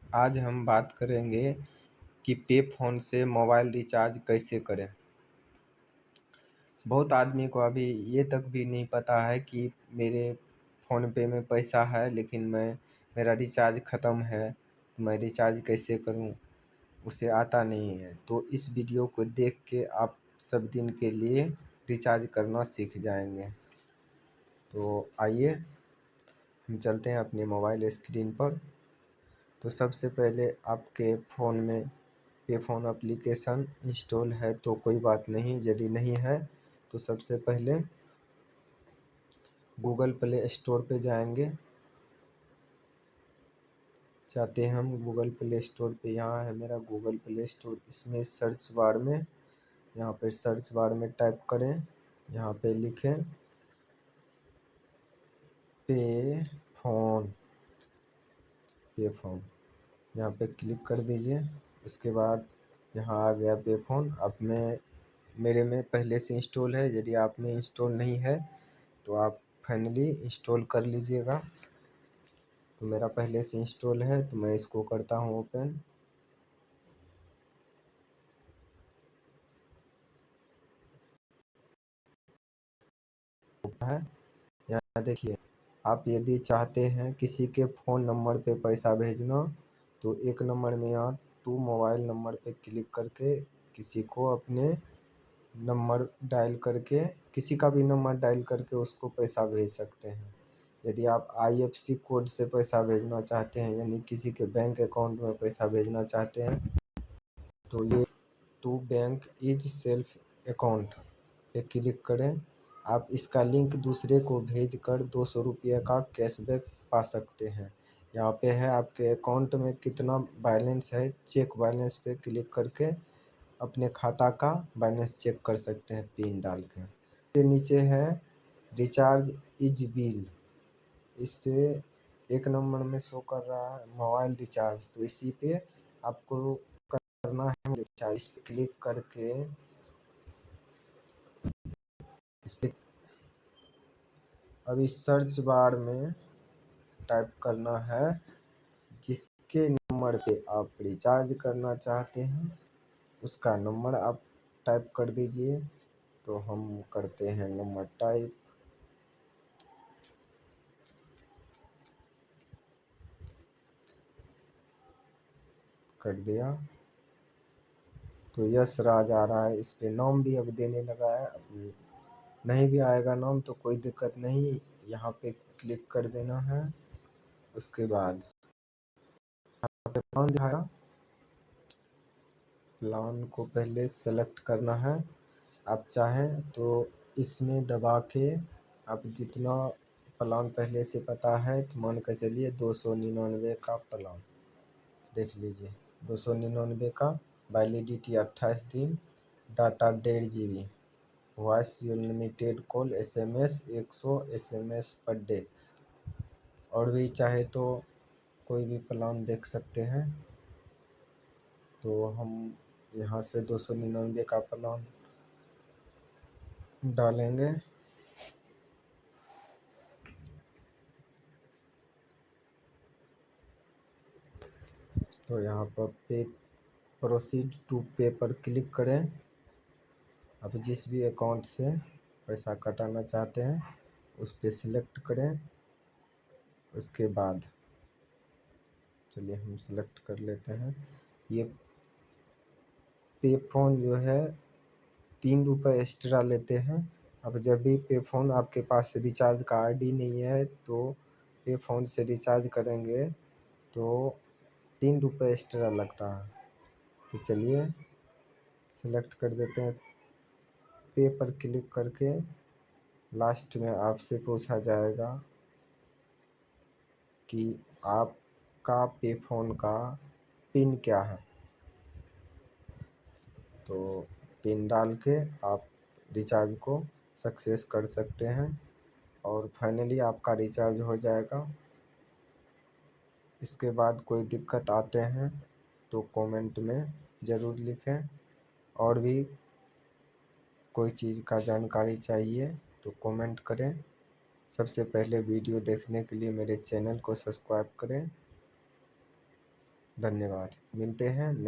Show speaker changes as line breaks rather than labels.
आज हम बात करेंगे कि पे फ़ोन से मोबाइल रिचार्ज कैसे करें। बहुत आदमी को अभी ये तक भी नहीं पता है कि मेरे फ़ोन पे में पैसा है लेकिन मेरा रिचार्ज ख़त्म है, तो मैं रिचार्ज कैसे करूं, उसे आता नहीं है। तो इस वीडियो को देख के आप सब दिन के लिए रिचार्ज करना सीख जाएंगे। तो आइए हम चलते हैं अपने मोबाइल स्क्रीन पर। तो सबसे पहले आपके फ़ोन में पे फ़ोन एप्लीकेशन इंस्टॉल है तो कोई बात नहीं, यदि नहीं है तो सबसे पहले गूगल प्ले स्टोर पे जाएंगे। चाहते हैं हम गूगल प्ले स्टोर पे, यहाँ है मेरा गूगल प्ले स्टोर। इसमें सर्च बार में, यहाँ पे सर्च बार में टाइप करें, यहाँ पे लिखें पे फ़ोन, पे फ़ोन, यहाँ पे क्लिक कर दीजिए। उसके बाद यहाँ आ गया पे फ़ोन। अब मेरे में पहले से इंस्टॉल है, यदि आप में इंस्टॉल नहीं है तो आप फाइनली इंस्टॉल कर लीजिएगा। तो मेरा पहले से इंस्टॉल है तो मैं इसको करता हूँ ओपन। है, यहाँ देखिए, आप यदि चाहते हैं किसी के फ़ोन नंबर पे पैसा भेजना तो एक नंबर में यहाँ टू मोबाइल नंबर पे क्लिक करके किसी को अपने नंबर डायल करके, किसी का भी नंबर डायल करके उसको पैसा भेज सकते हैं। यदि आप आईएफएससी कोड से पैसा भेजना चाहते हैं, यानी किसी के बैंक अकाउंट में पैसा भेजना चाहते हैं, तो ये to bank is self account पे क्लिक करें। आप इसका लिंक दूसरे को भेजकर 200 रुपये का कैशबैक पा सकते हैं। यहाँ पे है आपके अकाउंट में कितना बैलेंस है, चेक बैलेंस पे क्लिक करके अपने खाता का बैलेंस चेक कर सकते हैं पिन डाल के। के नीचे है रिचार्ज इज बिल, इस पे एक नंबर में शो कर रहा है मोबाइल रिचार्ज, तो इसी पे आपको करना है रिचार्ज। इस पे क्लिक करके इस पे अभी सर्च बार में टाइप करना है जिसके नंबर पे आप रिचार्ज करना चाहते हैं, उसका नंबर आप टाइप कर दीजिए। तो हम करते हैं नंबर टाइप, कर दिया। तो यस राज आ रहा है। इस पे नाम भी अब देने लगा है। अब नहीं भी आएगा नाम तो कोई दिक्कत नहीं, यहाँ पे क्लिक कर देना है। उसके बाद प्लान दिखाया, प्लान को पहले सेलेक्ट करना है। आप चाहें तो इसमें दबा के आप जितना प्लान पहले से पता है, तो मान कर चलिए 299 का प्लान देख लीजिए। 299 का, वैलिडिटी 28 दिन, data 1.5 GB, voice unlimited call, SMS 100 SMS per day. और भी चाहे तो कोई भी प्लान देख सकते हैं। तो हम यहाँ से 299 का प्लान डालेंगे। तो यहाँ पर पे प्रोसीड टू पे पर क्लिक करें। अब जिस भी अकाउंट से पैसा कटाना चाहते हैं उस पे सिलेक्ट करें। उसके बाद चलिए हम सिलेक्ट कर लेते हैं। ये पे फ़ोन जो है 3 रुपये एक्स्ट्रा लेते हैं। अब जब भी पे फ़ोन आपके पास रिचार्ज का आईडी नहीं है तो पे फ़ोन से रिचार्ज करेंगे तो 3 रुपये एक्स्ट्रा लगता है। तो चलिए सिलेक्ट कर देते हैं। पे पर क्लिक करके लास्ट में आपसे पूछा जाएगा कि आपका पे फ़ोन का पिन क्या है। तो पिन डाल के आप रिचार्ज को सक्सेस कर सकते हैं और फाइनली आपका रिचार्ज हो जाएगा। इसके बाद कोई दिक्कत आते हैं तो कमेंट में ज़रूर लिखें। और भी कोई चीज़ का जानकारी चाहिए तो कमेंट करें। सबसे पहले वीडियो देखने के लिए मेरे चैनल को सब्सक्राइब करें। धन्यवाद। मिलते हैं।